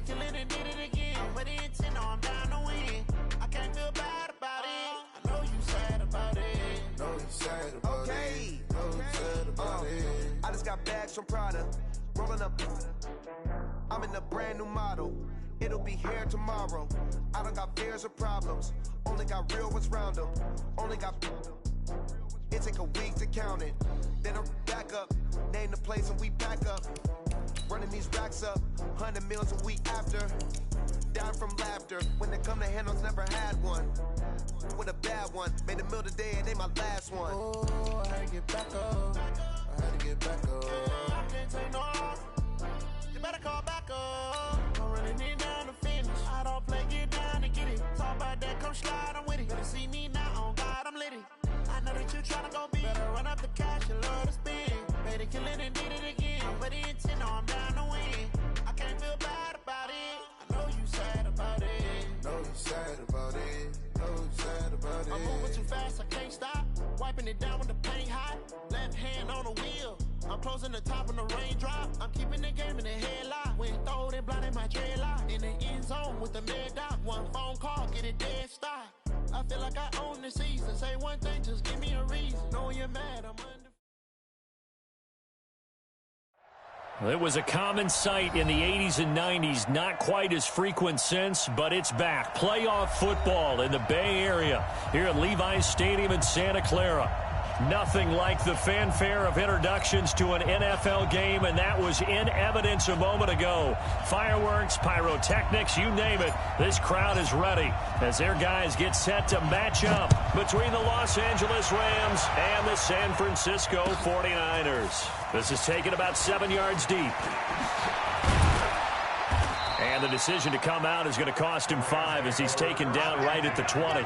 kill it and did it again. But the intent, no, I'm down to win. I can't feel bad about it. I know you sad about it. Know you sad about it. Know you sad about it. I just got bags from Prada. Rolling up. I'm in a brand new model. It'll be here tomorrow. I don't got fears or problems. Only got real ones round them. Only got. It take a week to count it. Then I'm back up. Name the place and we back up. Running these racks up. 100 meals a week after. Down from laughter. When they come to handles, never had one. With a bad one. Made a meal today and they my last one. Oh, I had to get back up. I had to get back up. I can't take no off. You better call back up. I'm running it down to finish. I don't play, get down to get it. Talk about that, come slide, I'm with it. Better see me now, on God, I'm litty. I know that you tryna go big. Better run up the cash, you love to spend. Better kill it and did it again. But the intent, no, I'm down to win. I can't feel bad about it. I know you sad about it. Know you sad about it. Know you sad about it. I'm moving too fast, I can't stop. Wiping it down when the paint hot. Left hand on the wheel. I'm closing the top when the raindrop. I'm keeping the game in the headlock. When throwed and blinded my dreadlock. In the end zone with the mid dot. One phone call, get it dead stop. I feel like I own the season. Say one thing, just give me a reason. Knowing you're mad, I'm under. It was a common sight in the 80s and 90s, not quite as frequent since, but it's back. Playoff football in the Bay Area here at Levi's Stadium in Santa Clara. Nothing like the fanfare of introductions to an NFL game, and that was in evidence a moment ago. Fireworks, pyrotechnics, you name it. This crowd is ready as their guys get set to match up between the Los Angeles Rams and the San Francisco 49ers. This is taken about 7 yards deep. And the decision to come out is going to cost him 5 as he's taken down right at the 20.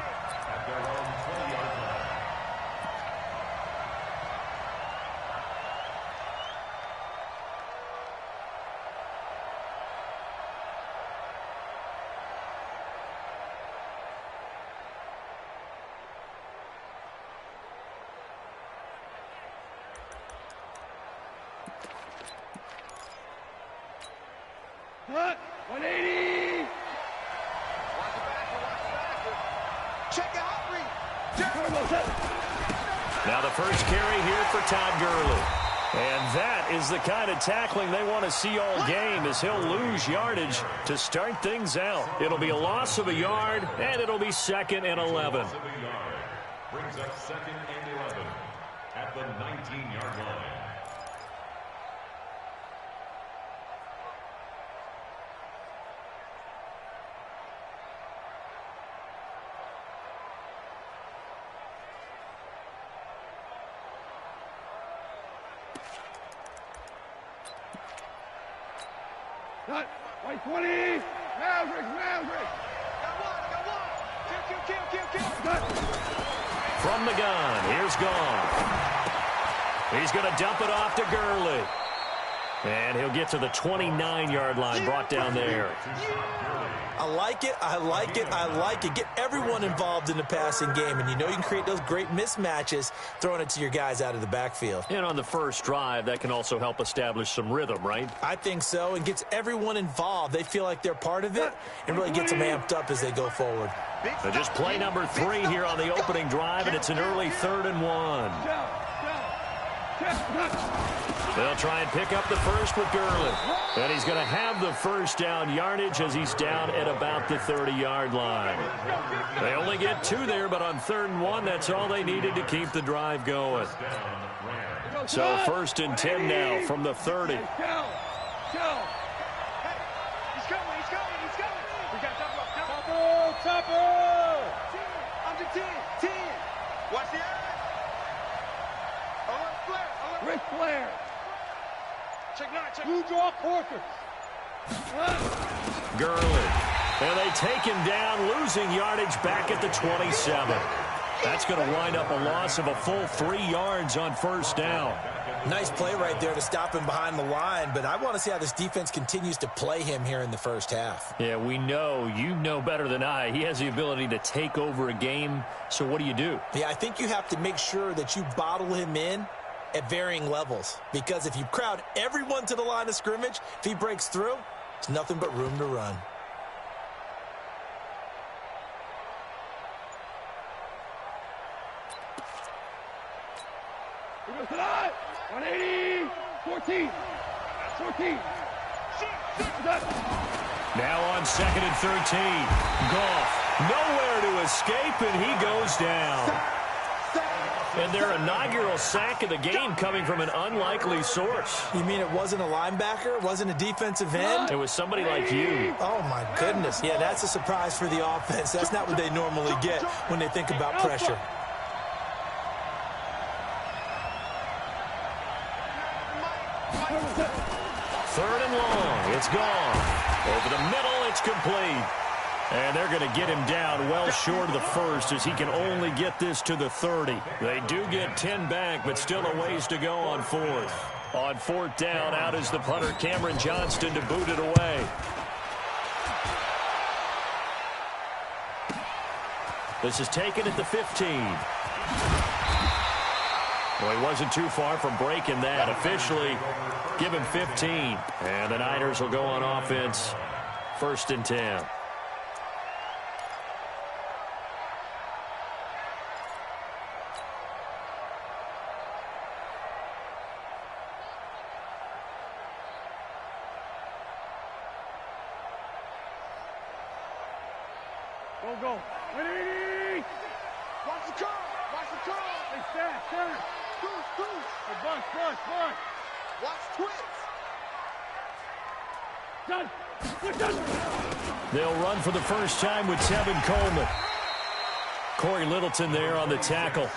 What? 180! Watch the backer. Check out, Now the first carry here for Todd Gurley. And that is the kind of tackling they want to see all game, as he'll lose yardage to start things out. It'll be a loss of a yard, and it'll be 2nd and 11. Brings up 2nd and 11 at the 19-yard line. Cut. Right 20. Maverick. Got one. Kill. Cut. From the gun, here's Gone. He's going to dump it off to Gurley. And he'll get to the 29-yard line, brought down there. I like it. Get everyone involved in the passing game, and you know you can create those great mismatches throwing it to your guys out of the backfield. And on the first drive, that can also help establish some rhythm, right? I think so, and gets everyone involved. They feel like they're part of it, and really gets them amped up as they go forward. So just play number 3 here on the opening drive, and it's an early 3rd and 1. They'll try and pick up the first with Gurley. And he's going to have the first down yardage as he's down at about the 30-yard line. They only get 2 there, but on 3rd and 1, that's all they needed to keep the drive going. So 1st and 10 now from the 30. He's coming. We got Topper! Under 10. Watch the eye. Ric Flair. Check 9. Blue draw Corker. Gurley. And they take him down, losing yardage back at the 27. That's going to wind up a loss of a full 3 yards on 1st down. Nice play right there to stop him behind the line, but I want to see how this defense continues to play him here in the first half. Yeah, we know, you know better than I, he has the ability to take over a game. So what do you do? Yeah, I think you have to make sure that you bottle him in at varying levels, because if you crowd everyone to the line of scrimmage, if he breaks through, It's nothing but room to run. Here goes tonight. 180. 14. 14. Now on 2nd and 13. Goff nowhere to escape, and he goes down. And their inaugural sack of the game coming from an unlikely source. You mean it wasn't a linebacker? It wasn't a defensive end? It was somebody like you. Oh, my goodness. Yeah, that's a surprise for the offense. That's not what they normally get when they think about pressure. Third and long. It's gone. Over the middle, it's complete. And they're going to get him down well short of the first as he can only get this to the 30. They do get 10 back, but still a ways to go on fourth. On fourth down, out is the punter, Cameron Johnston, to boot it away. This is taken at the 15. Well, he wasn't too far from breaking that. Officially, give him 15. And the Niners will go on offense, 1st and 10. Go. 180. Watch the curl. Watch the curl. Hey, stand. Goose. Hey, bunch. Watch twits. Done. They'll run for the first time with Tevin Coleman. Corey Littleton there on the tackle.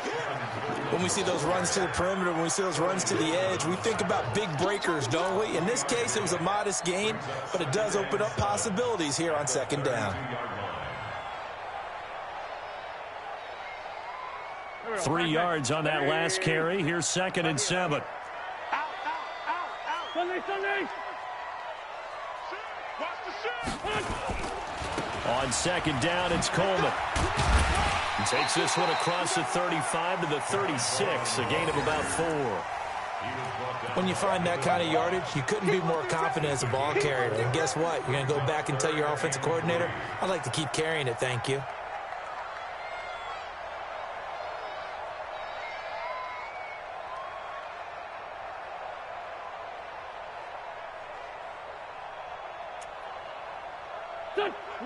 When we see those runs to the perimeter, when we see those runs to the edge, we think about big breakers, don't we? In this case, it was a modest gain, but it does open up possibilities here on 2nd down. 3 yards on that last carry. Here's 2nd and 7. Out. Sunday. Watch the shit. On 2nd down, it's Coleman. He takes this one across the 35 to the 36, a gain of about 4. When you find that kind of yardage, you couldn't be more confident as a ball carrier. And guess what? You're going to go back and tell your offensive coordinator, I'd like to keep carrying it, thank you.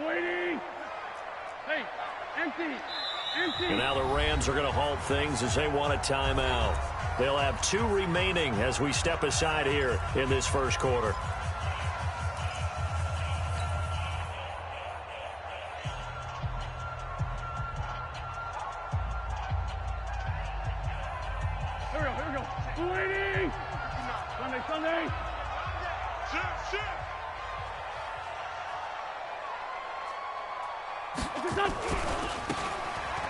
Waiting. Hey, empty. And now the Rams are going to halt things as they want a timeout. They'll have 2 remaining as we step aside here in this first quarter. Here we go. Waiting. Sunday. Shit.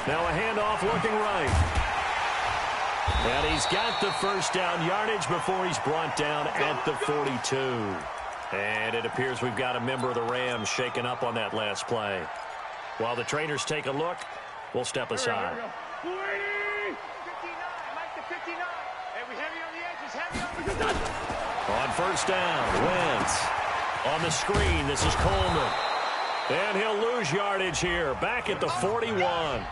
Now a handoff looking right. And he's got the first down yardage before he's brought down at the 42. And it appears we've got a member of the Rams shaken up on that last play. While the trainers take a look, we'll step aside. Here we go. 59. Mike the 59. Hey, we heavy on the edges. Heavy on the edges. On first down, Wentz. On the screen, this is Coleman. And he'll lose yardage here, back at the 41.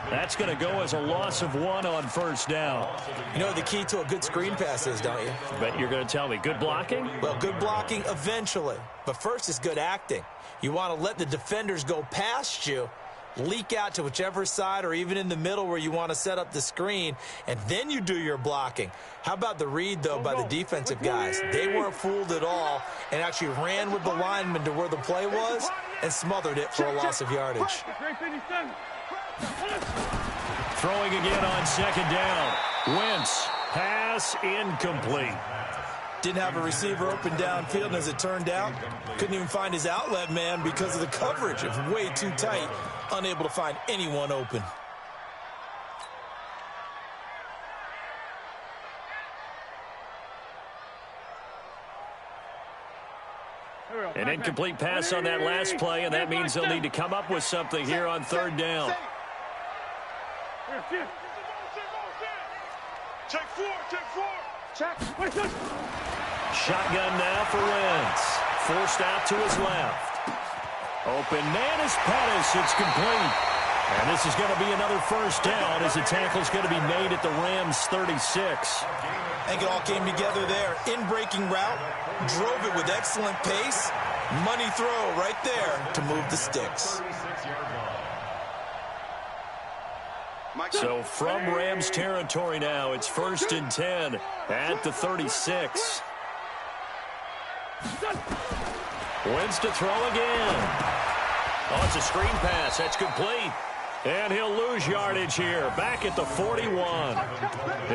That's going to go as a loss of 1 on first down. You know what the key to a good screen pass is, don't you? But you're going to tell me, good blocking? Well, good blocking eventually. But first is good acting. You want to let the defenders go past you, leak out to whichever side or even in the middle where you want to set up the screen, and then you do your blocking. How about the read, though, by the defensive guys? They weren't fooled at all and actually ran with the lineman to where the play was and smothered it for a loss of yardage. Throwing again on 2nd down. Wentz, pass incomplete. Didn't have a receiver open downfield, and as it turned out, couldn't even find his outlet man because of the coverage. It was way too tight, unable to find anyone open. An incomplete pass on that last play, and that means they'll need to come up with something here on 3rd down. Take 4. Shotgun now for Wentz. forced out to his left. Open man is Pettis. It's complete. And this is going to be another first down as the tackle's going to be made at the Rams' 36. I think it all came together there. In-breaking route, drove it with excellent pace. Money throw right there to move the sticks. So from Rams territory now, it's 1st and 10 at the 36. Wins to throw again. Oh, it's a screen pass. That's complete. And he'll lose yardage here. Back at the 41.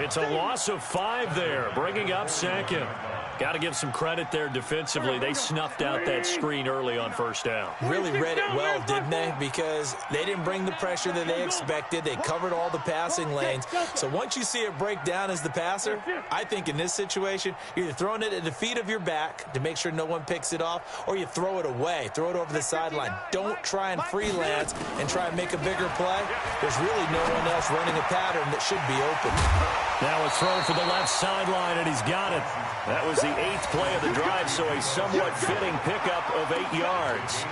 It's a loss of 5 there, bringing up 2nd. Got to give some credit there defensively. They snuffed out that screen early on first down. Really read it well, didn't they? Because they didn't bring the pressure that they expected. They covered all the passing lanes. So once you see it break down as the passer, I think in this situation, you're either throwing it at the feet of your back to make sure no one picks it off, or you throw it away. Throw it over the sideline. Don't try and freelance and try and make a bigger play. There's really no one else running a pattern that should be open. Now a throw for the left sideline, and he's got it. That was the 8th play of the drive, so a somewhat fitting pickup of 8 yards.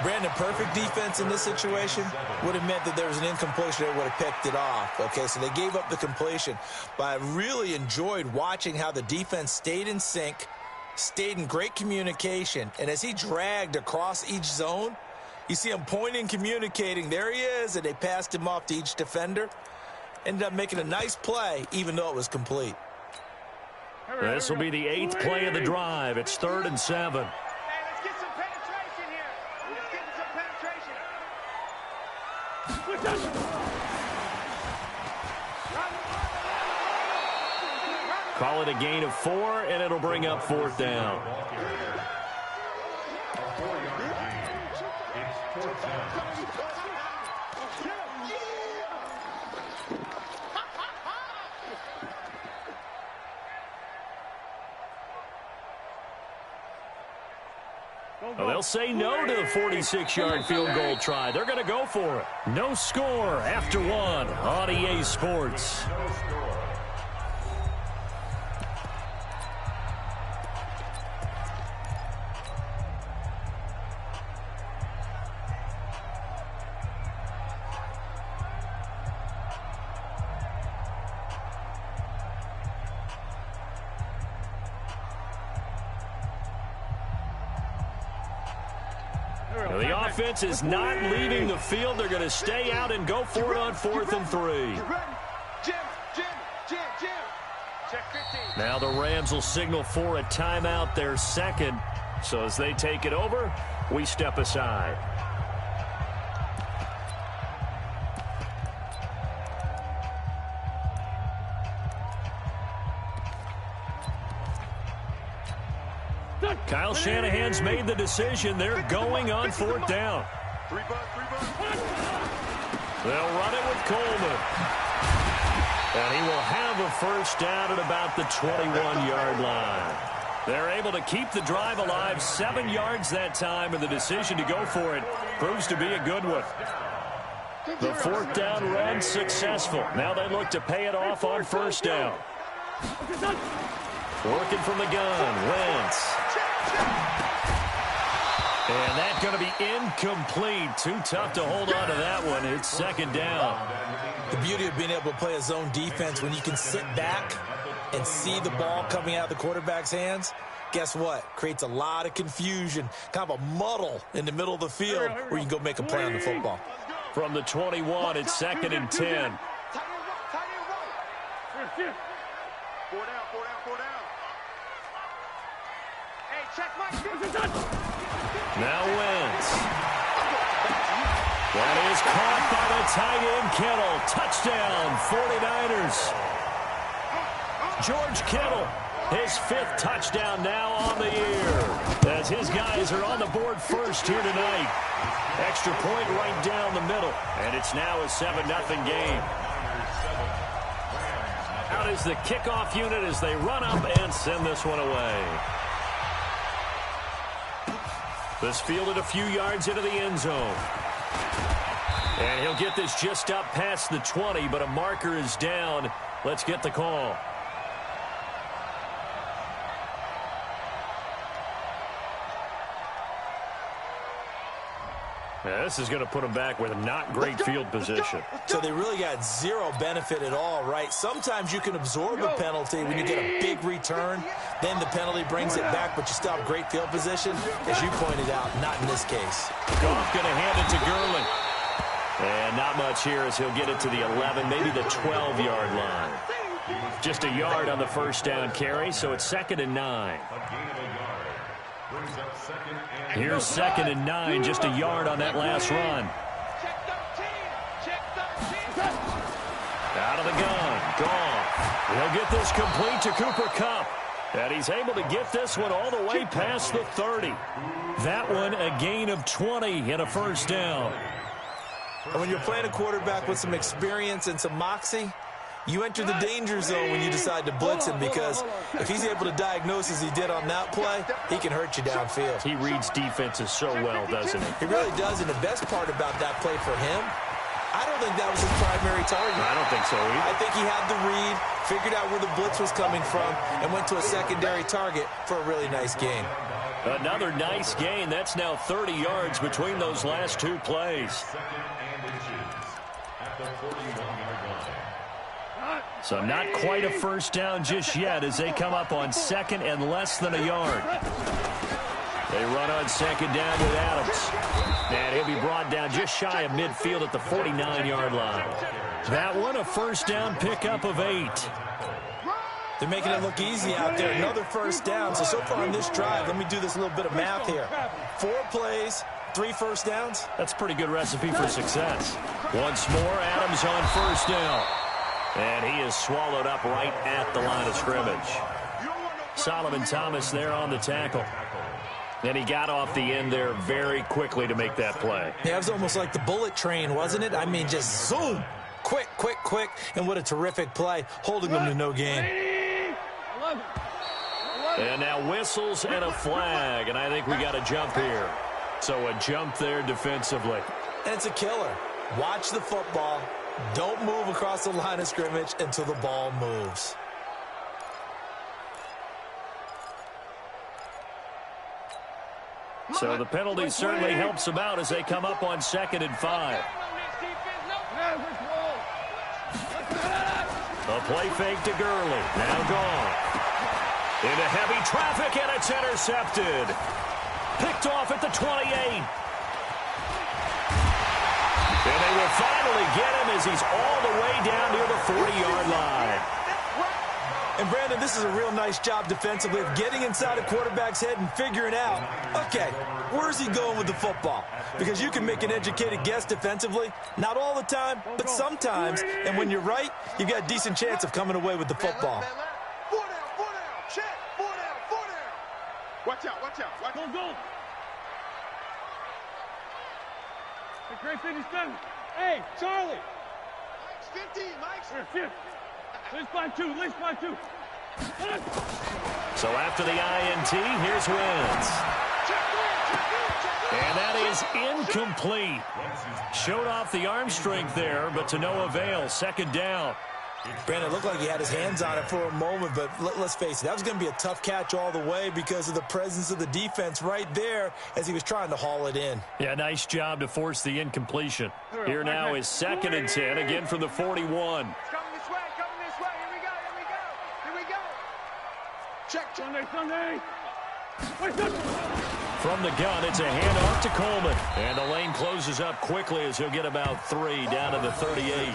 Brandon, perfect defense in this situation would have meant that there was an incompletion that would have picked it off. Okay, so they gave up the completion. But I really enjoyed watching how the defense stayed in sync, stayed in great communication, and as he dragged across each zone, you see him pointing, communicating. There he is, and they passed him off to each defender. Ended up making a nice play, even though it was complete. This will be the 8th play of the drive. It's 3rd and 7. Hey, let's get some penetration here. Let's get some penetration. Call it a gain of 4, and it'll bring up 4th down. A 4-yard gain. It's 4th down. Well, they'll say no to the 46-yard field goal try. They're going to go for it. No score after 1 on EA Sports. No score. The offense is not leaving the field. They're going to stay out and go for it on 4th and 3. Now the Rams will signal for a timeout, their 2nd. So as they take it over, we step aside. Kyle Shanahan's made the decision. They're going on 4th down. They'll run it with Coleman. And he will have a first down at about the 21-yard line. They're able to keep the drive alive, 7 yards that time, and the decision to go for it proves to be a good one. The 4th down run successful. Now they look to pay it off on 1st down. Working from the gun, Wentz. And that's going to be incomplete. Too tough to hold on to that one. It's 2nd down. The beauty of being able to play a zone defense when you can sit back and see the ball coming out of the quarterback's hands, guess what? Creates a lot of confusion, kind of a muddle in the middle of the field where you can go make a play on the football. From the 21, it's 2nd and 10. Now Wentz. That is caught by the tight end Kittle. Touchdown, 49ers. George Kittle, his 5th touchdown now on the year. As his guys are on the board first here tonight. Extra point right down the middle. And it's now a 7-0 game. Out is the kickoff unit as they run up and send this one away. This fielded a few yards into the end zone. And he'll get this just up past the 20, but a marker is down. Let's get the call. Yeah, this is going to put them back with not great field position. So they really got zero benefit at all, right? Sometimes you can absorb a penalty when you get a big return. Then the penalty brings it back, but you still have great field position. As you pointed out, not in this case. Goff going to hand it to Gurley. And not much here as he'll get it to the 11, maybe the 12-yard line. Just a yard on the first down carry, so it's 2nd and 9. Here's 2nd and 9, just a yard on that last run. Out of the gun, Goff. He'll get this complete to Cooper Kupp. And he's able to get this one all the way past the 30. That one a gain of 20 and a first down. And when you're playing a quarterback with some experience and some moxie, you enter the danger zone when you decide to blitz him, because if he's able to diagnose as he did on that play, he can hurt you downfield. He reads defenses so well, doesn't he? He really does, and the best part about that play for him, I don't think that was his primary target. I don't think so either. I think he had the read, figured out where the blitz was coming from, and went to a secondary target for a really nice gain. Another nice gain. That's now 30 yards between those last two plays. So not quite a first down just yet as they come up on 2nd and less than a yard. They run on 2nd down with Adams. And he'll be brought down just shy of midfield at the 49-yard line. That one a first down pickup of 8. They're making it look easy out there. Another first down. So far in this drive, let me do this little bit of math here. 4 plays, 3 first downs. That's a pretty good recipe for success. Once more, Adams on first down. And he is swallowed up right at the line of scrimmage. Solomon Thomas there on the tackle. And he got off the end there very quickly to make that play. Yeah, it was almost like the bullet train, wasn't it? I mean, just zoom. Quick, quick, quick. And what a terrific play, holding them to no gain. And now whistles and a flag. And I think we got a jump here. So a jump there defensively. And it's a killer. Watch the football. Don't move across the line of scrimmage until the ball moves. So the penalty certainly helps them out as they come up on 2nd and 5. A play fake to Gurley. Now gone. Into heavy traffic, and it's intercepted. Picked off at the 28. And they will finally get him as he's all the way down near the 40-yard line. And, Brandon, this is a real nice job defensively of getting inside a quarterback's head and figuring out, okay, where's he going with the football? Because you can make an educated guess defensively. Not all the time, but sometimes. And when you're right, you've got a decent chance of coming away with the football. 4 down, check, 4 down. Watch out, watch out. Go. Great 57. Hey, Charlie. Mike's 15, Mike's. Here. Let's find two. So after the INT, here's Wentz. And that is incomplete. Showed off the arm strength there, but to no avail. 2nd down. Brandon, it looked like he had his hands on it for a moment, but let's face it, that was going to be a tough catch all the way because of the presence of the defense right there as he was trying to haul it in. Yeah, nice job to force the incompletion. Here now is 2nd and 10, again from the 41. Coming this way. Here we go. Check. Sunday. From the gun, it's a handoff to Coleman. And the lane closes up quickly as he'll get about 3 down to the 38.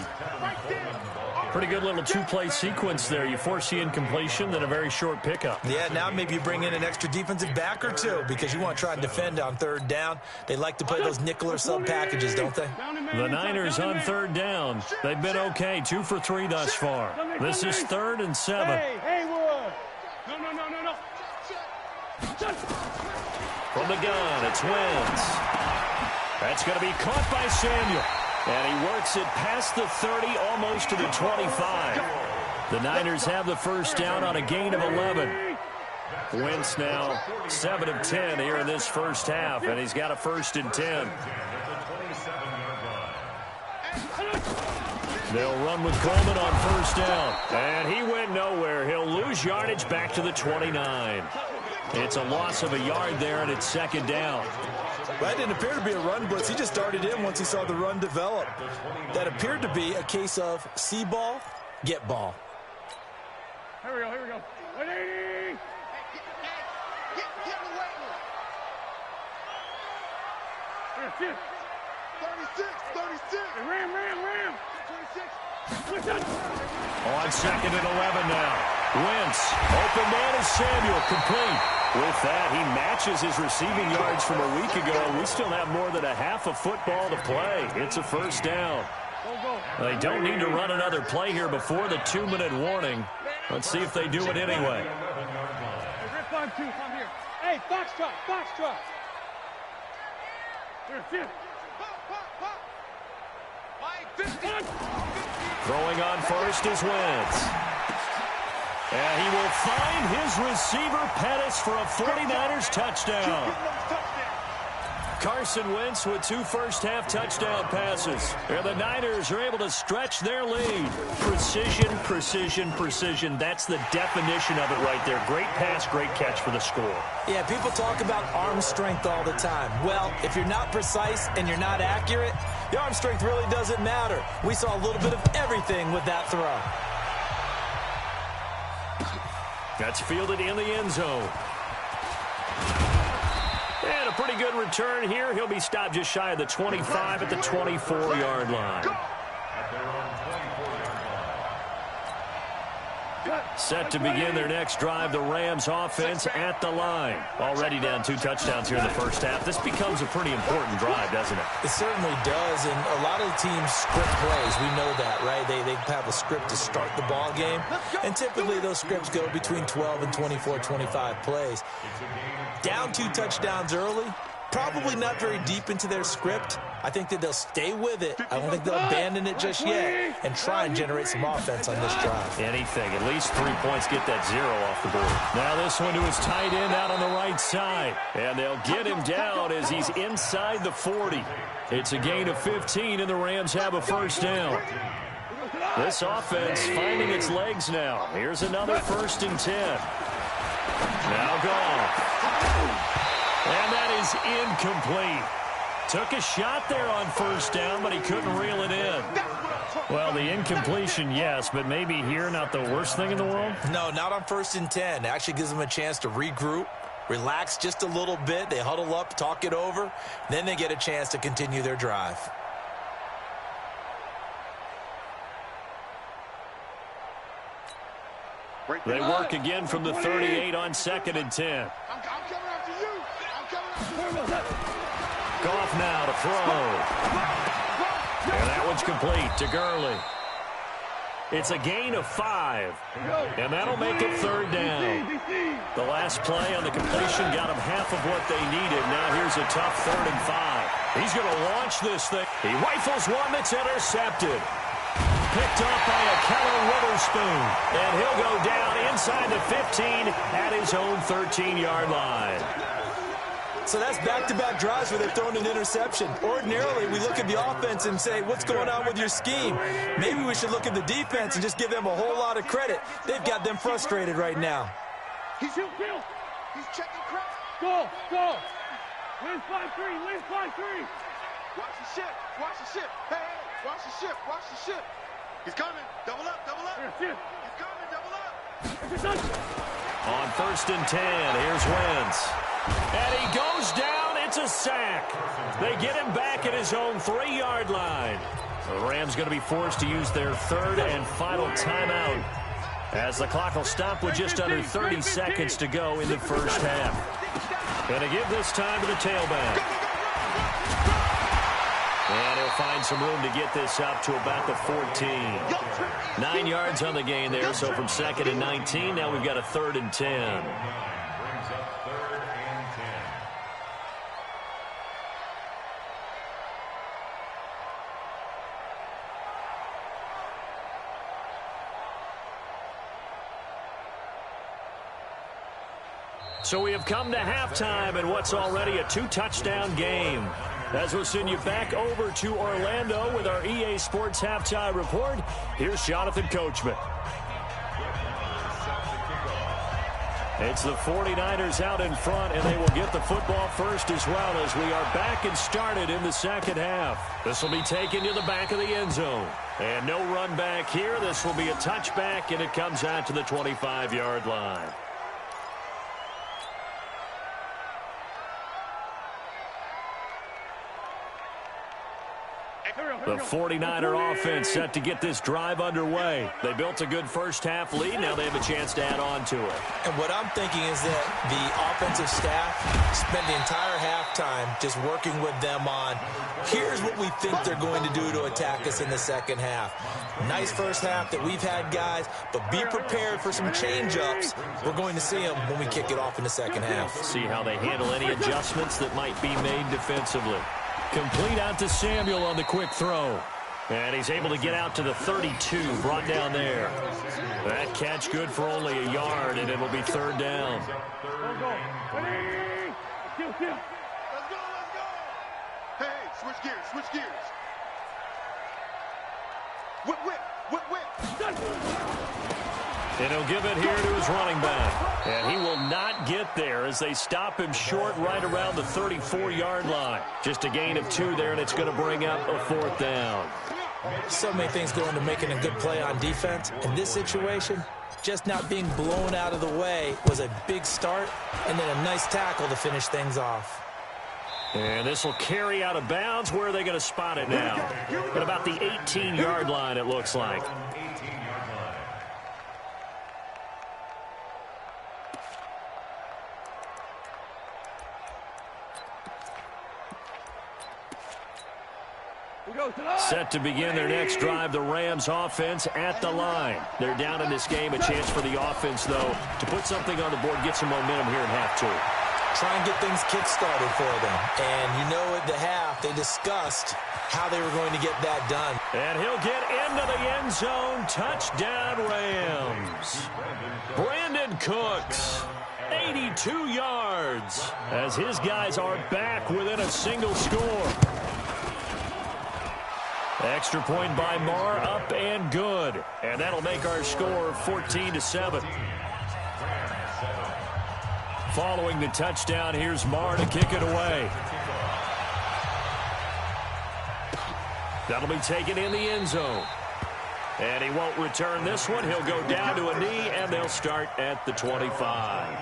Pretty good little 2-play sequence there. You force the incompletion, then a very short pickup. Yeah, now maybe you bring in an extra defensive back or two because you want to try and defend on 3rd down. They like to play those nickel or sub packages, don't they? The Niners on 3rd down. They've been okay, 2 for 3 thus far. This is 3rd and 7. Hey, Wood. No. From the gun, it's Wentz. That's going to be caught by Samuel. And he works it past the 30, almost to the 25. The Niners have the first down on a gain of 11. Wentz now 7 of 10 here in this first half, and he's got a 1st and 10. They'll run with Coleman on 1st down. And he went nowhere. He'll lose yardage back to the 29. It's a loss of a yard there, and it's 2nd down. Well, that didn't appear to be a run blitz. He just darted in once he saw the run develop. That appeared to be a case of see ball, get ball. Here we go, here we go. 180! Get in the weight room. 36. Hey, ram. 26. On second and 11 now. Wentz, open man is Samuel, complete. With that, he matches his receiving yards from a week ago. We still have more than a half a football to play. It's a first down. They don't need to run another play here before the 2-minute warning. Let's see if they do it anyway. Hey, rip 5-2, come here. Hey, box drop. Here. Throwing on first is Wentz. And he will find his receiver, Pettis, for a 49ers touchdown. Carson Wentz with 2 first-half touchdown passes. And the Niners are able to stretch their lead. Precision. That's the definition of it right there. Great pass, great catch for the score. Yeah, people talk about arm strength all the time. Well, if you're not precise and you're not accurate, the arm strength really doesn't matter. We saw a little bit of everything with that throw. That's fielded in the end zone. And a pretty good return here. He'll be stopped just shy of the 25 at the 24-yard line. Set to begin their next drive, the Rams offense at the line. Already down 2 touchdowns here in the first half. This becomes a pretty important drive, doesn't it? It certainly does, and a lot of the teams script plays. We know that, right? They have a script to start the ball game, and typically those scripts go between 12 and 24, 25 plays. Down 2 touchdowns early, probably not very deep into their script. I think that they'll stay with it. I don't think they'll abandon it just yet and try and generate some offense on this drive. Anything. At least 3 points, get that 0 off the board. Now this one to his tight end out on the right side. And they'll get him down as he's inside the 40. It's a gain of 15, and the Rams have a first down. This offense finding its legs now. Here's another 1st and 10. Now gone. And that is incomplete. Took a shot there on first down, but he couldn't reel it in. Well, the incompletion, yes, but maybe here not the worst thing in the world? No, not on 1st and 10. It actually gives them a chance to regroup, relax just a little bit. They huddle up, talk it over. Then they get a chance to continue their drive. They work again from the 38 on 2nd and 10. I'm coming after you. Goff now to throw. And that one's complete to Gurley. It's a gain of 5. And that'll make it 3rd down. The last play on the completion got him half of what they needed. Now here's a tough 3rd and 5. He's going to launch this thing. He rifles one that's intercepted. Picked up by a Keller Witherspoon. And he'll go down inside the 15 at his own 13-yard line. So that's back-to-back drives where they've thrown an interception. Ordinarily, we look at the offense and say, what's going on with your scheme? Maybe we should look at the defense and just give them a whole lot of credit. They've got them frustrated right now. He's checking crap. Go. Win 5-3. Watch the ship. Hey, watch the ship. He's coming. Double up. Here. He's coming. Double up. On 1st and 10, here's Wentz. And he goes down. It's a sack. They get him back at his own 3-yard line. The Rams going to be forced to use their 3rd and final timeout as the clock will stop with just under 30 seconds to go in the first half. Going to give this time to the tailback. And he'll find some room to get this up to about the 14. 9 yards on the gain there, so from 2nd and 19, now we've got a 3rd and 10. So we have come to halftime in what's already a 2-touchdown game. As we'll send you back over to Orlando with our EA Sports Halftime Report, here's Jonathan Coachman. It's the 49ers out in front, and they will get the football first as well as we are back and started in the second half. This will be taken to the back of the end zone. And no run back here. This will be a touchback, and it comes out to the 25-yard line. The 49er offense set to get this drive underway. They built a good first-half lead. Now they have a chance to add on to it. And what I'm thinking is that the offensive staff spent the entire halftime just working with them on, here's what we think they're going to do to attack us in the second half. Nice first half that we've had, guys, but be prepared for some change-ups. We're going to see them when we kick it off in the second half. See how they handle any adjustments that might be made defensively. Complete out to Samuel on the quick throw. And he's able to get out to the 32, brought down there. That catch good for only a yard, and it'll be third down. Let's go. Hey, switch gears. Whip. And he'll give it here to his running back. And he will not get there as they stop him short right around the 34-yard line. Just a gain of 2 there, and it's going to bring up a fourth down. So many things go into making a good play on defense. In this situation, just not being blown out of the way was a big start, and then a nice tackle to finish things off. And this will carry out of bounds. Where are they going to spot it now? At about the 18-yard line, it looks like. Set to begin their next drive, the Rams offense at the line. They're down in this game. A chance for the offense, though, to put something on the board, get some momentum here in half 2. Try and get things kick-started for them. And you know at the half, they discussed how they were going to get that done. And he'll get into the end zone. Touchdown, Rams. Brandon Cooks, 82 yards, as his guys are back within a single score. Extra point by Marr, up and good. And that'll make our score 14-7. Following the touchdown, here's Marr to kick it away. That'll be taken in the end zone. And he won't return this one. He'll go down to a knee, and they'll start at the 25.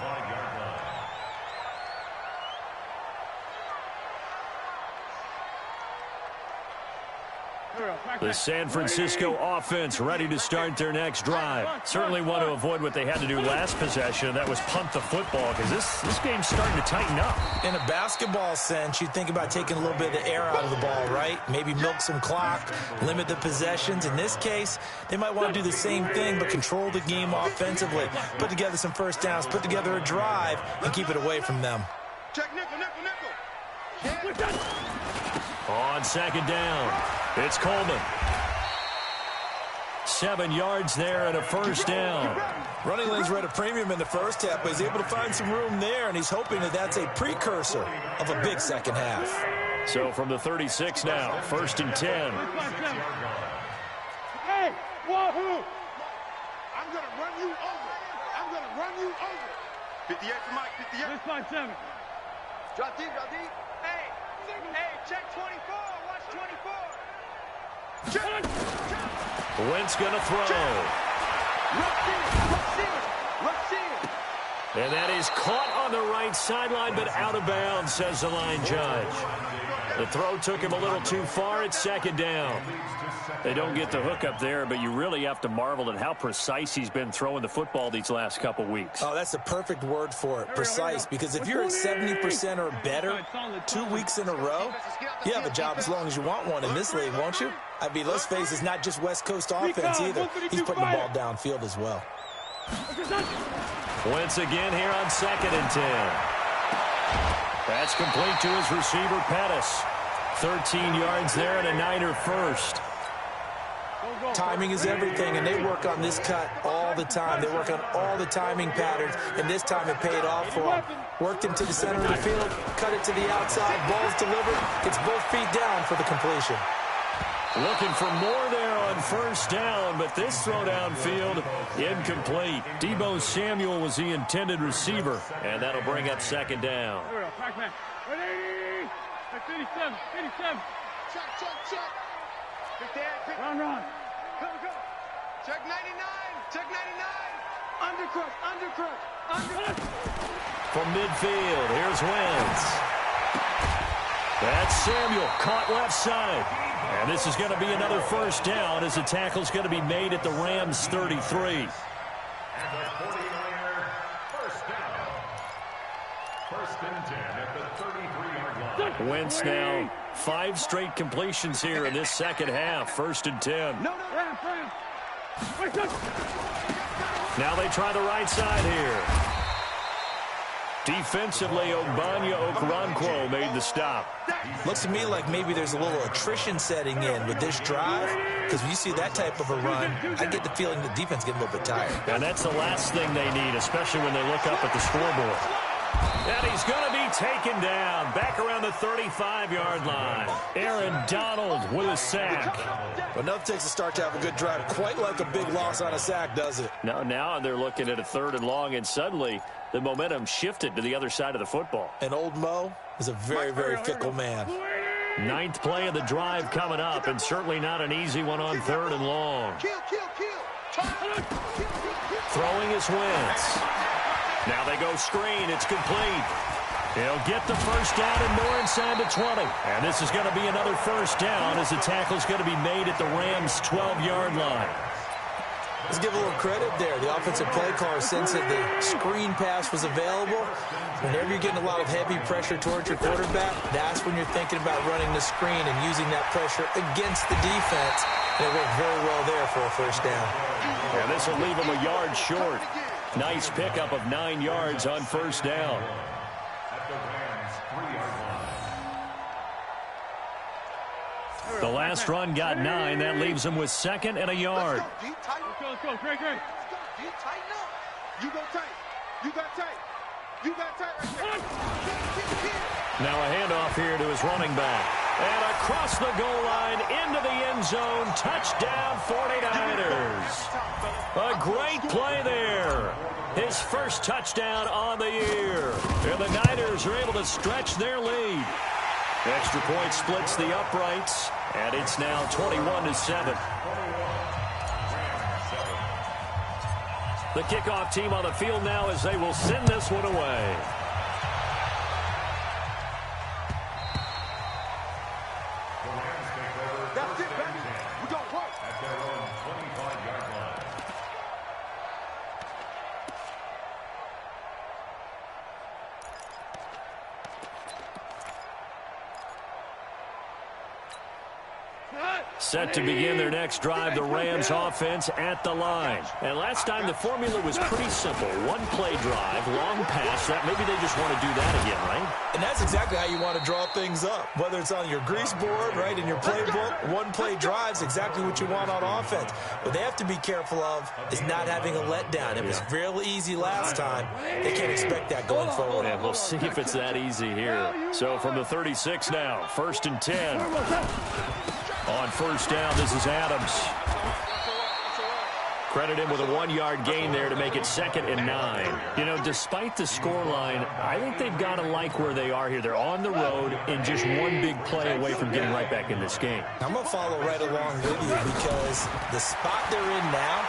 The San Francisco offense ready to start their next drive. Certainly want to avoid what they had to do last possession. That was punt the football, because this game's starting to tighten up. In a basketball sense, you think about taking a little bit of the air out of the ball, right? Maybe milk some clock, limit the possessions. In this case, they might want to do the same thing, but control the game offensively. Put together some first downs, put together a drive, and keep it away from them. Check nickel. On second down, it's Coleman. 7 yards there and a first down. Running lanes were at a premium in the first half, but he's able to find some room there, and he's hoping that that's a precursor of a big second half. So from the 36 now, first and 10. Hey, wahoo! I'm going to run you over. 58 for Mike, 58. This by 7. Drop deep. Hey, check 24. Watch 24. Wentz going to throw. Rush in. And that is caught on the right sideline, but out of bounds, says the line judge. The throw took him a little too far. It's second down. They don't get the hook up there, but you really have to marvel at how precise he's been throwing the football these last couple weeks. Oh, that's the perfect word for it, precise, because if you're at 70% or better 2 weeks in a row, you have a job as long as you want one in this league, won't you? I mean, let's face it, it's not just West Coast offense either. He's putting the ball downfield as well. Wentz again here on second and 10. That's complete to his receiver, Pettis. 13 yards there and a Niner first. Timing is everything, and they work on this cut all the time. They work on all the timing patterns, and this time it paid off for them. Worked him to the center of the field, cut it to the outside, ball's delivered, gets both feet down for the completion. Looking for more there on first down, but this throw downfield, incomplete. Deebo Samuel was the intended receiver, and that'll bring up second down. Here we go. Pac-Man. 180. 87. 87. Check. Big Dad. Run. Go. Check 99. Check 99. Undercrook. From midfield, here's Wentz. That's Samuel, caught left side. And this is going to be another first down as the tackle's going to be made at the Rams' 33. And the 49er, first down. First and 10 at the 33-yard line. Wentz now 5 straight completions here in this second half. First and 10. No. Now they try the right side here. Defensively, Ogbanya Okoronkwo made the stop. Looks to me like maybe there's a little attrition setting in with this drive, because when you see that type of a run, I get the feeling the defense getting a little bit tired. And that's the last thing they need, especially when they look up at the scoreboard. And he's going to be taken down back around the 35-yard line. Aaron Donald with a sack. But enough takes to start to have a good drive. Quite like a big loss on a sack, does it? Now they're looking at a 3rd and long, and suddenly the momentum shifted to the other side of the football. And old Mo is a very, very fickle man. 9th play of the drive coming up, and certainly not an easy one on 3rd and long. Throwing is Wentz. Now they go screen. It's complete. He'll get the first down and more inside the 20. And this is going to be another first down as the tackle's going to be made at the Rams' 12-yard line. Let's give a little credit there. The offensive play caller sensed that the screen pass was available. Whenever you're getting a lot of heavy pressure towards your quarterback, that's when you're thinking about running the screen and using that pressure against the defense. And it worked very well there for a first down. And this will leave him a yard short. Nice pickup of 9 yards on first down. At the Rams' 3-yard line. The last run got 9. That leaves him with 2nd and a yard. Let's go. Great. Tighten up. You go tight. You got tight right there. Now a handoff here to his running back. And across the goal line into the end zone. Touchdown 49ers. A great play there. His first touchdown on the year. And the Niners are able to stretch their lead. Extra point splits the uprights. And it's now 21-7. The kickoff team on the field now as they will send this one away. That's it, baby. We don't work. At their own 25-yard line. Set to begin their next drive, the Rams offense at the line. And last time the formula was pretty simple. One play drive, long pass. That maybe they just want to do that again, right? And that's exactly how you want to draw things up. Whether it's on your grease board, right, in your playbook, one play drive's exactly what you want on offense. What they have to be careful of is not having a letdown. It was real easy last time. They can't expect that going forward. And we'll see if it's that easy here. So from the 36 now, 1st and 10. On first down, this is Adams. Credit him with a 1-yard gain there to make it 2nd and 9. You know, despite the scoreline, I think they've got to like where they are here. They're on the road and just one big play away from getting right back in this game. I'm going to follow right along with you because the spot they're in now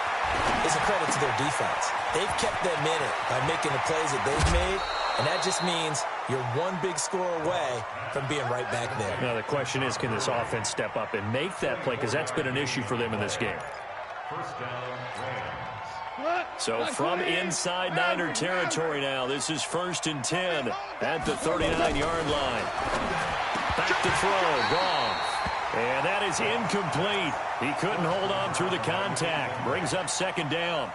is a credit to their defense. They've kept them in it by making the plays that they've made, and that just means you're one big score away from being right back there. Now, the question is, can this offense step up and make that play? Because that's been an issue for them in this game. First down, Rams. So from inside Niner territory now, this is 1st and 10 at the 39-yard line. Back to throw, Goff. And that is incomplete. He couldn't hold on through the contact. Brings up 2nd down.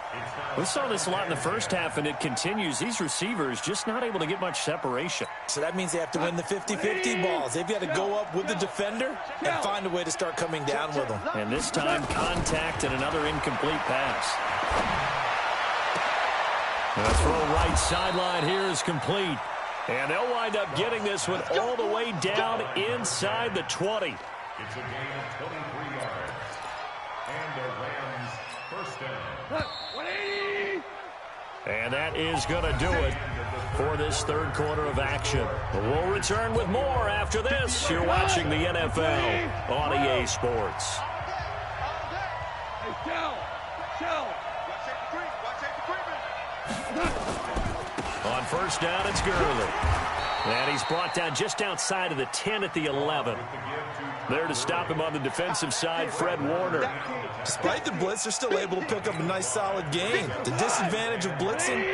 We saw this a lot in the first half, and it continues. These receivers just not able to get much separation. So that means they have to win the 50-50 balls. They've got to go up with the defender and find a way to start coming down with them. And this time, contact and another incomplete pass. The throw right sideline here is complete. And they'll wind up getting this one all the way down inside the 20. It's a gain of 23 yards. And the Rams first down. 180. And that is going to do it for this third quarter of action. We'll return with more after this. You're watching the NFL on EA Sports. Hey, Shell. On first down, it's Gurley. And he's brought down just outside of the 10 at the 11. There to stop him on the defensive side, Fred Warner. Despite the blitz, they're still able to pick up a nice, solid gain. The disadvantage of blitzing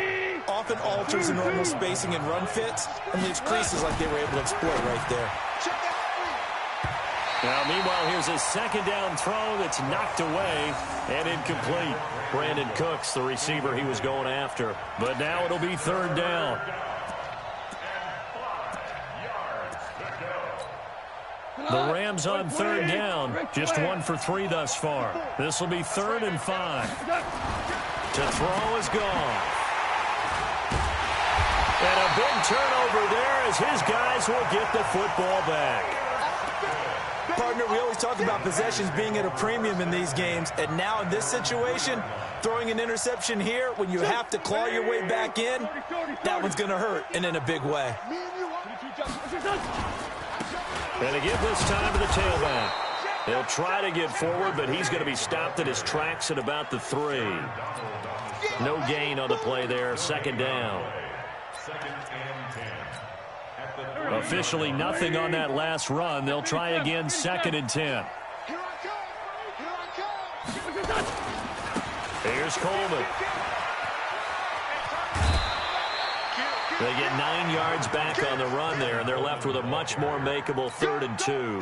often alters the normal spacing and run fits and leaves creases like they were able to exploit right there. Now, meanwhile, here's a second down throw that's knocked away and incomplete. Brandon Cooks, the receiver he was going after. But now it'll be third down. The Rams on third down, just 1 for 3 thus far. This will be 3rd and 5. To throw is gone. And a big turnover there as his guys will get the football back. Partner, we always talk about possessions being at a premium in these games, and now in this situation, throwing an interception here when you have to claw your way back in, that one's going to hurt, and in a big way. And to give this time to the tailback. He'll try to get forward, but he's going to be stopped at his tracks at about the 3. No gain on the play there. Second down. Officially nothing on that last run. They'll try again, 2nd and 10. Here's Coleman. They get 9 yards back on the run there, and they're left with a much more makeable 3rd and 2.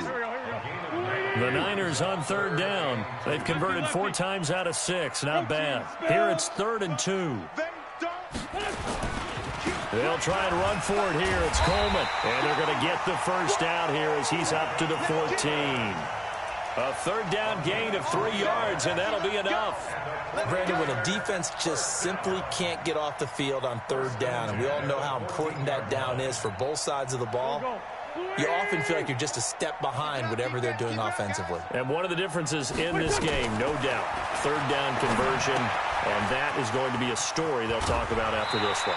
The Niners on third down. They've converted 4 times out of 6. Not bad. Here it's 3rd and 2. They'll try and run for it here. It's Coleman. And they're going to get the first down here as he's up to the 14. A third down gain of 3 yards, and that'll be enough. Brandon, when a defense just simply can't get off the field on third down, and we all know how important that down is for both sides of the ball, you often feel like you're just a step behind whatever they're doing offensively. And one of the differences in this game, no doubt, third down conversion, and that is going to be a story they'll talk about after this one.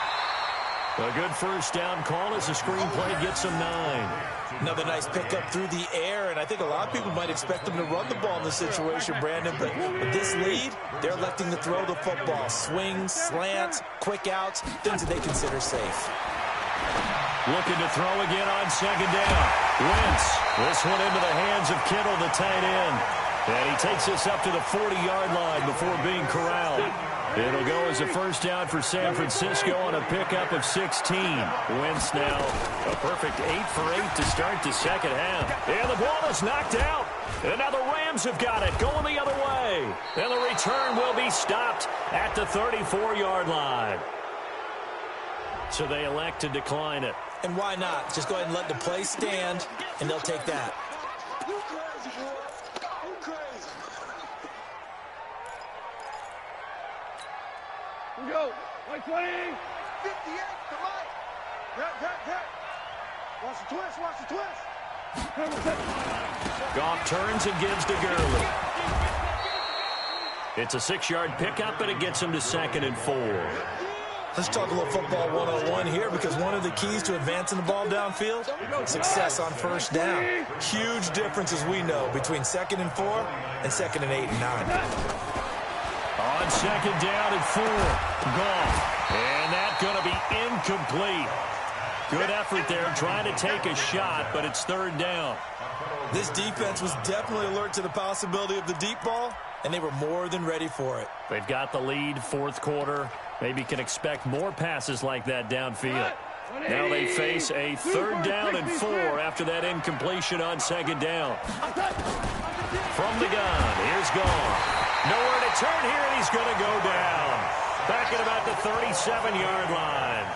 A good first down call as the screenplay gets them 9. Another nice pickup through the air, and I think a lot of people might expect them to run the ball in this situation, Brandon, but with this lead, they're electing to throw the football. Swings, slants, quick outs, things that they consider safe. Looking to throw again on second down. Wentz, this one into the hands of Kittle, the tight end. And he takes us up to the 40-yard line before being corralled. It'll go as a first down for San Francisco on a pickup of 16. Wentz now a perfect 8 for 8 to start the second half. And the ball is knocked out. And now the Rams have got it going the other way. And the return will be stopped at the 34-yard line. So they elect to decline it. And why not? Just go ahead and let the play stand, and they'll take that. Here we go. 120. 58 to Mike. That. Watch the twist. Watch the twist. Goff turns and gives to Gurley. It's a 6-yard pickup, but it gets him to 2nd and 4. Let's talk a little football 101 here, because one of the keys to advancing the ball downfield, success on first down. Huge difference, as we know, between 2nd and 4 and 2nd and 8 and 9. On second down and 4, Goff. And that's going to be incomplete. Good effort there, trying to take a shot, but it's third down. This defense was definitely alert to the possibility of the deep ball, and they were more than ready for it. They've got the lead, fourth quarter. Maybe can expect more passes like that downfield. Now they face a third down and 4 after that incompletion on second down. From the gun, here's Goff. Nowhere to turn here, and he's going to go down. Back at about the 37-yard line.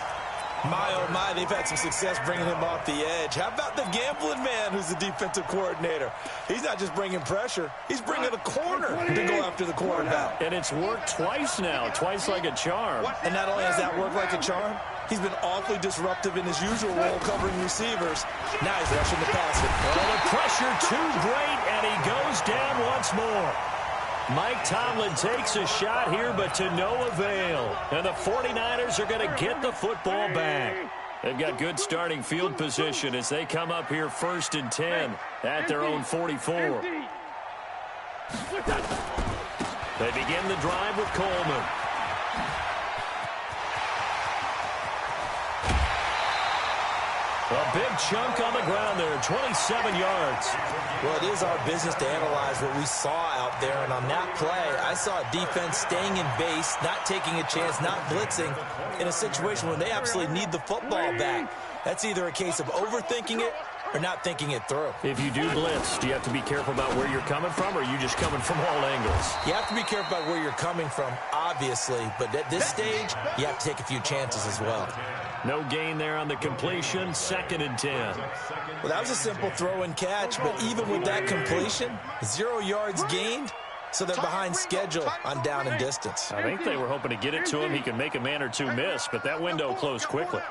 My, oh my, they've had some success bringing him off the edge. How about the gambling man who's the defensive coordinator? He's not just bringing pressure. He's bringing a corner to go after the quarterback. And it's worked twice now, twice like a charm. And not only has that worked like a charm, he's been awfully disruptive in his usual role covering receivers. Now he's rushing the passer. Well, the pressure too great, And he goes down once more. Mike Tomlin takes a shot here, but to no avail. And the 49ers are going to get the football back. They've got good starting field position as they come up here 1st and 10 at their own 44. They begin the drive with Coleman. A big chunk on the ground there, 27 yards. Well, it is our business to analyze what we saw out there, and on that play, I saw a defense staying in base, not taking a chance, not blitzing, in a situation where they absolutely need the football back. That's either a case of overthinking it or not thinking it through. If you do blitz, do you have to be careful about where you're coming from, or are you just coming from all angles? You have to be careful about where you're coming from, obviously, but at this stage, you have to take a few chances as well. No gain there on the completion, 2nd and 10. Well, that was a simple throw and catch, but even with that completion, 0 yards gained, so they're behind schedule on down and distance. I think they were hoping to get it to him. He could make a man or two miss, but that window closed quickly.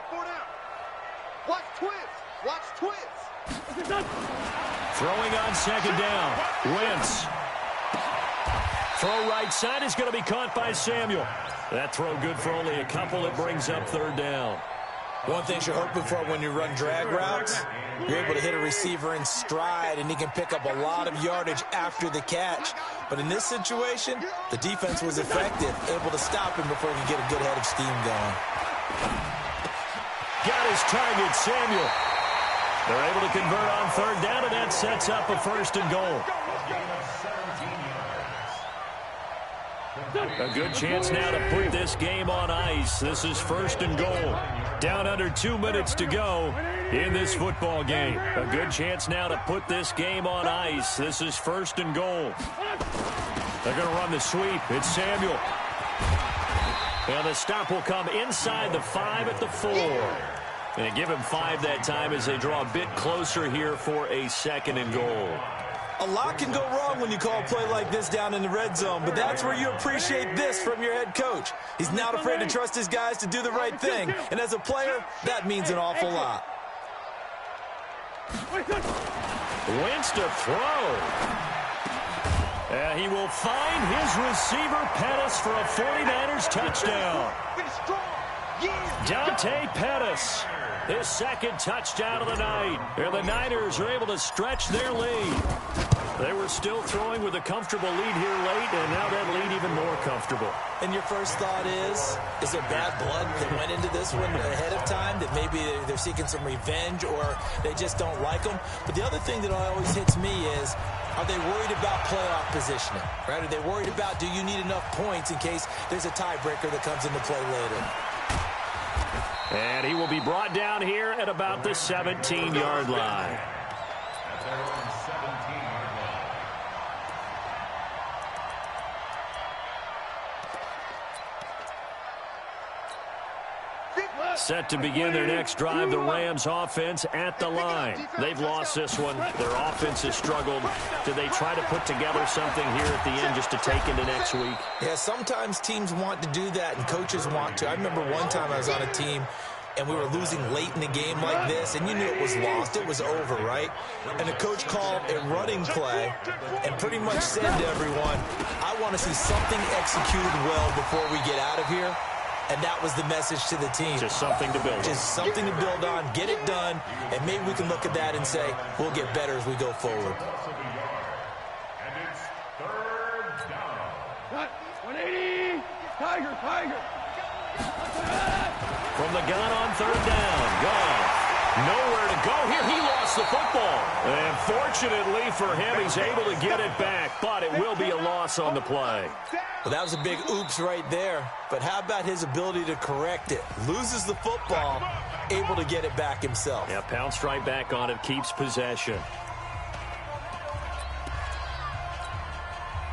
Watch twist. Watch twist. Throwing on 2nd down. Wentz. Throw right side is going to be caught by Samuel. That throw good for only a couple. It brings up 3rd down. One thing you're hoping for when you run drag routes, you're able to hit a receiver in stride, and he can pick up a lot of yardage after the catch. But in this situation, the defense was effective, able to stop him before he could get a good head of steam going. Got his target, Samuel. They're able to convert on 3rd down, and that sets up a 1st and goal. A good chance now to put this game on ice. This is 1st and goal. Down under 2 minutes to go in this football game. A good chance now to put this game on ice. This is 1st and goal. They're going to run the sweep. It's Samuel. And the stop will come inside the 5 at the 4. And give him 5 that time as they draw a bit closer here for a 2nd and goal. A lot can go wrong when you call a play like this down in the red zone, but that's where you appreciate this from your head coach. He's not afraid to trust his guys to do the right thing, and as a player, that means an awful lot. Wentz to throw. He will find his receiver, Pettis, for a 49ers touchdown. Dante Pettis, his 2nd touchdown of the night. And the Niners are able to stretch their lead. They were still throwing with a comfortable lead here late, and now that lead even more comfortable. And your first thought is there bad blood that went into this one ahead of time, that maybe they're seeking some revenge or they just don't like them? But the other thing that always hits me is, are they worried about playoff positioning? Right? Are they worried about, do you need enough points in case there's a tiebreaker that comes into play later? And he will be brought down here at about the 17-yard line. Set to begin their next drive, the Rams offense at the line. They've lost this one. Their offense has struggled. Do they try to put together something here at the end just to take into next week? Yeah, sometimes teams want to do that and coaches want to. I remember one time I was on a team and we were losing late in the game like this, and you knew it was lost. It was over, right? And the coach called a running play and pretty much said to everyone, I want to see something executed well before we get out of here. And that was the message to the team. Just something to build on. Just something to build on, get it done, and maybe we can look at that and say, we'll get better as we go forward. And it's 3rd down. 180. Tiger. From the gun on 3rd down. Gone. Nowhere to go here. He lost the football. And fortunately for him, he's able to get it back, but it will be a loss on the play. Well, that was a big oops right there. But how about his ability to correct it? Loses the football, able to get it back himself. Yeah, pounced right back on it, keeps possession.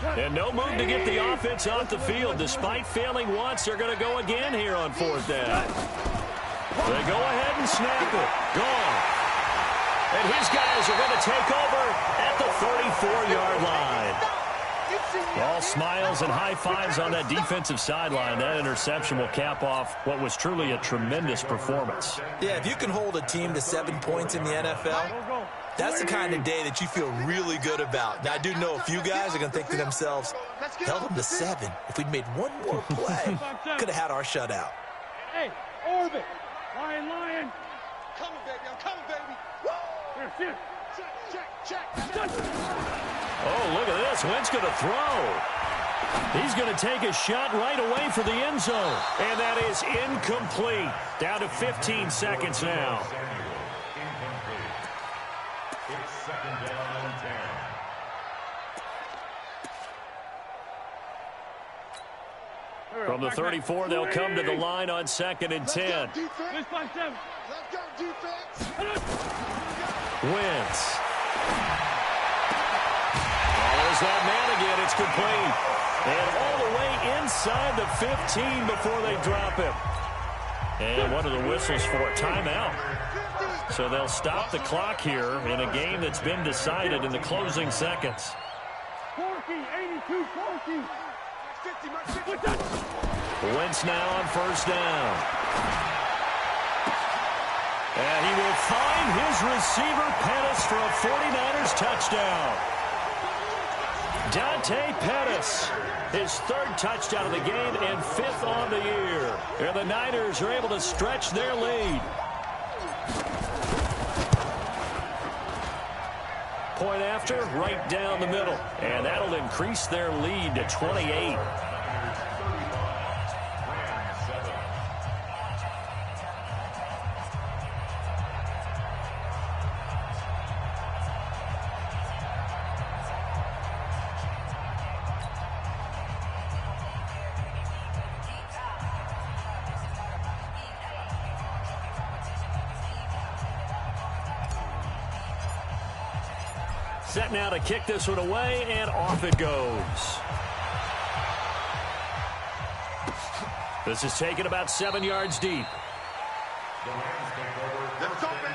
And no move to get the offense off the field. Despite failing once, they're going to go again here on 4th down. They go ahead and snap it. Gone. And his guys are going to take over at the 34-yard line. All smiles and high fives on that defensive sideline. That interception will cap off what was truly a tremendous performance. Yeah, if you can hold a team to 7 points in the NFL, That's the kind of day that you feel really good about. Now, I do know a few guys are going to think to themselves, held them to 7. If we'd made one more play, could have had our shutout. Hey, orbit. Lion. Coming, baby. I'm coming, baby. Woo! Here. Check. Oh, look at this. Wentz going to throw. He's going to take a shot right away for the end zone. And that is incomplete. Down to 15 seconds now. It's second down and 10. From the 34, they'll come to the line on 2nd and 10. Let's go, defense. Wentz. There's that man again. It's complete. And all the way inside the 15 before they drop him. And what are the whistles for? Timeout. So they'll stop the clock here in a game that's been decided in the closing seconds. 82-40. Wentz now on 1st down. And he will find his receiver, Pettis, for a 49ers touchdown. Dante Pettis, his 3rd touchdown of the game and 5th on the year. And the Niners are able to stretch their lead. Point after, right down the middle. And that'll increase their lead to 28. Set now to kick this one away, and off it goes. This is taken about 7 yards deep. The Rams take over first and 10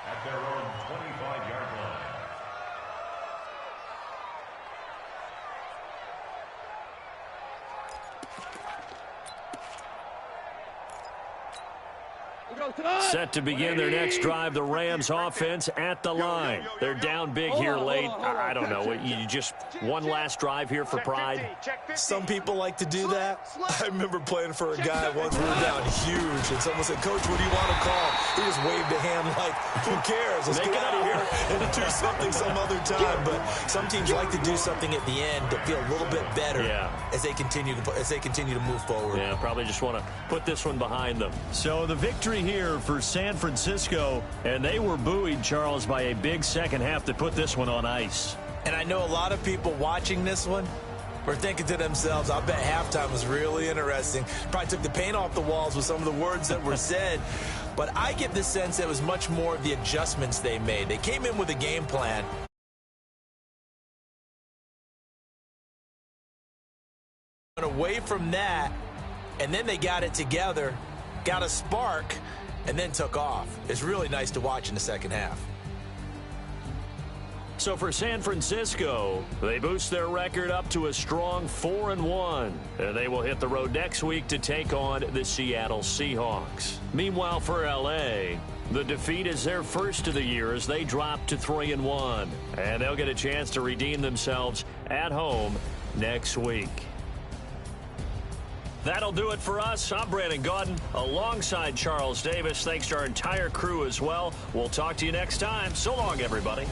at their own 25-yard line. Set to begin their next drive, the Rams offense at the line. They're down big here late. I don't know. You just one last drive here for pride. Some people like to do that. I remember playing for a guy once. We were down huge, and someone said, "Coach, what do you want to call?" He just waved a hand like, "Who cares? Let's get out of here and do something some other time." But some teams like to do something at the end to feel a little bit better as they continue to move forward. Yeah, probably just want to put this one behind them. So the victory here for San Francisco, and they were buoyed, Charles, by a big second half that put this one on ice. And I know a lot of people watching this one were thinking to themselves, I bet halftime was really interesting. Probably took the paint off the walls with some of the words that were said. But I get the sense that it was much more of the adjustments they made. They came in with a game plan. Away from that, and then they got it together, got a spark, and then took off. It's really nice to watch in the second half. So for San Francisco, they boost their record up to a strong 4-1. And they will hit the road next week to take on the Seattle Seahawks. Meanwhile, for L.A., the defeat is their first of the year as they drop to 3-1. And they'll get a chance to redeem themselves at home next week. That'll do it for us. I'm Brandon Gaudin alongside Charles Davis. Thanks to our entire crew as well. We'll talk to you next time. So long, everybody.